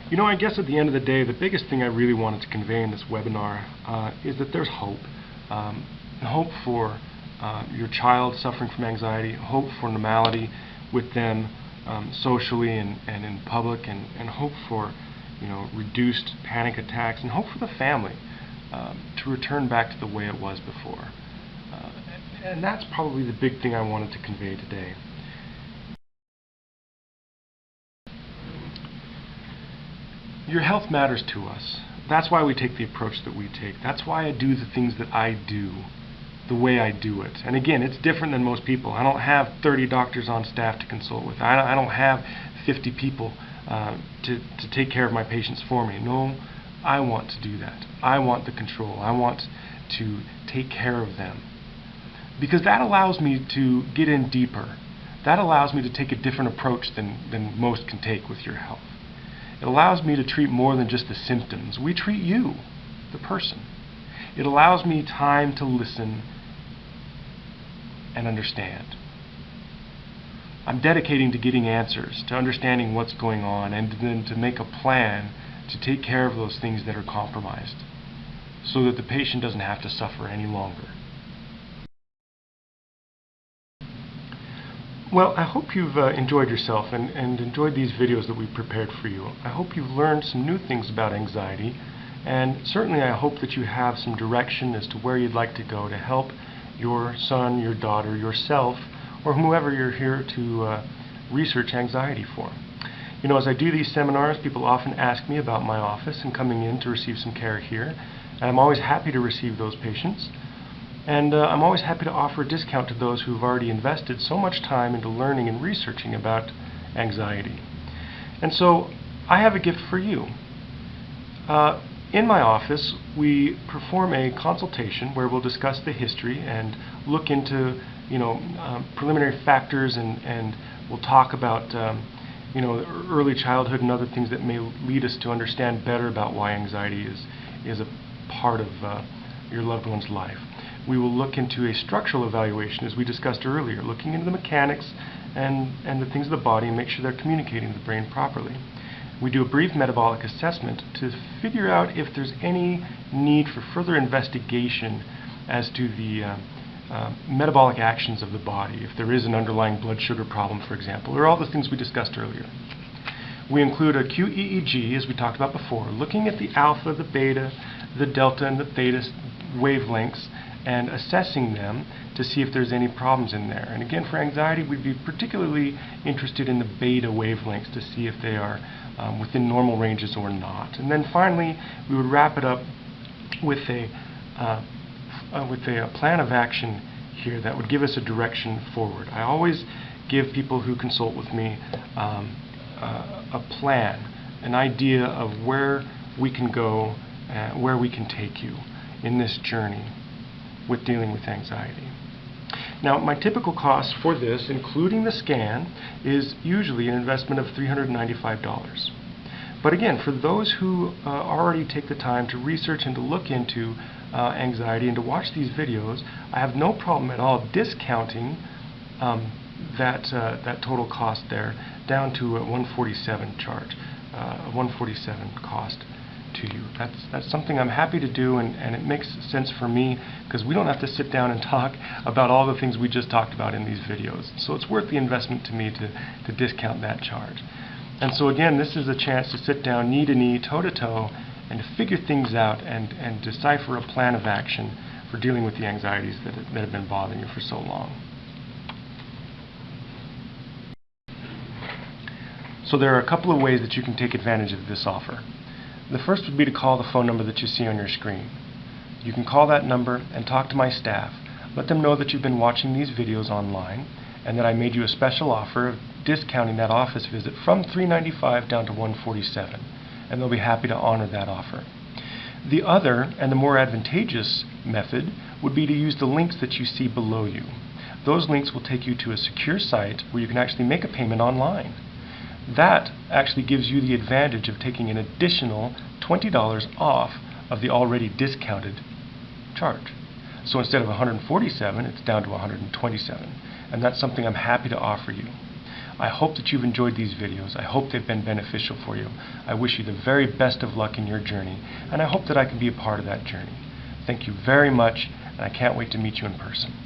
You know, I guess at the end of the day, the biggest thing I really wanted to convey in this webinar is that there's hope. Hope for your child suffering from anxiety, hope for normality with them socially and in public, and hope for reduced panic attacks, and hope for the family to return back to the way it was before. And that's probably the big thing I wanted to convey today. Your health matters to us. That's why we take the approach that we take. That's why I do the things that I do, the way I do it. And again, it's different than most people. I don't have 30 doctors on staff to consult with. I don't have 50 people to take care of my patients for me. No, I want to do that. I want the control. I want to take care of them. Because that allows me to get in deeper. That allows me to take a different approach than most can take with your health. It allows me to treat more than just the symptoms. We treat you, the person. It allows me time to listen and understand. I'm dedicating to getting answers, to understanding what's going on, and then to make a plan to take care of those things that are compromised so that the patient doesn't have to suffer any longer. Well, I hope you've enjoyed yourself and enjoyed these videos that we've prepared for you. I hope you've learned some new things about anxiety, and certainly I hope that you have some direction as to where you'd like to go to help your son, your daughter, yourself, or whomever you're here to research anxiety for. You know, as I do these seminars, people often ask me about my office and coming in to receive some care here, and I'm always happy to receive those patients. And I'm always happy to offer a discount to those who've already invested so much time into learning and researching about anxiety. And so I have a gift for you. In my office, we perform a consultation where we'll discuss the history and look into preliminary factors, and we'll talk about early childhood and other things that may lead us to understand better about why anxiety is a part of your loved one's life. We will look into a structural evaluation, as we discussed earlier, looking into the mechanics and the things of the body and make sure they're communicating to the brain properly. We do a brief metabolic assessment to figure out if there's any need for further investigation as to the metabolic actions of the body, if there is an underlying blood sugar problem, for example, or all the things we discussed earlier. We include a QEEG, as we talked about before, looking at the alpha, the beta, the delta, and the theta wavelengths, and assessing them to see if there's any problems in there. And again, for anxiety, we'd be particularly interested in the beta wavelengths to see if they are within normal ranges or not. And then finally, we would wrap it up with a plan of action here that would give us a direction forward. I always give people who consult with me a plan, an idea of where we can go, where we can take you in this journey with dealing with anxiety. Now, my typical cost for this, including the scan, is usually an investment of $395. But again, for those who already take the time to research and to look into anxiety and to watch these videos, I have no problem at all discounting that total cost there down to a $147 charge, a $147 cost to you. That's something I'm happy to do, and it makes sense for me because we don't have to sit down and talk about all the things we just talked about in these videos. So it's worth the investment to me to discount that charge. And so again, this is a chance to sit down knee to knee, toe to toe, and to figure things out and decipher a plan of action for dealing with the anxieties that have been bothering you for so long. So there are a couple of ways that you can take advantage of this offer. The first would be to call the phone number that you see on your screen. You can call that number and talk to my staff. Let them know that you've been watching these videos online and that I made you a special offer of discounting that office visit from $395 down to $147, and they'll be happy to honor that offer. The other, and the more advantageous method, would be to use the links that you see below you. Those links will take you to a secure site where you can actually make a payment online. That actually gives you the advantage of taking an additional $20 off of the already discounted charge. So instead of $147, it's down to $127, and that's something I'm happy to offer you. I hope that you've enjoyed these videos. I hope they've been beneficial for you. I wish you the very best of luck in your journey, and I hope that I can be a part of that journey. Thank you very much, and I can't wait to meet you in person.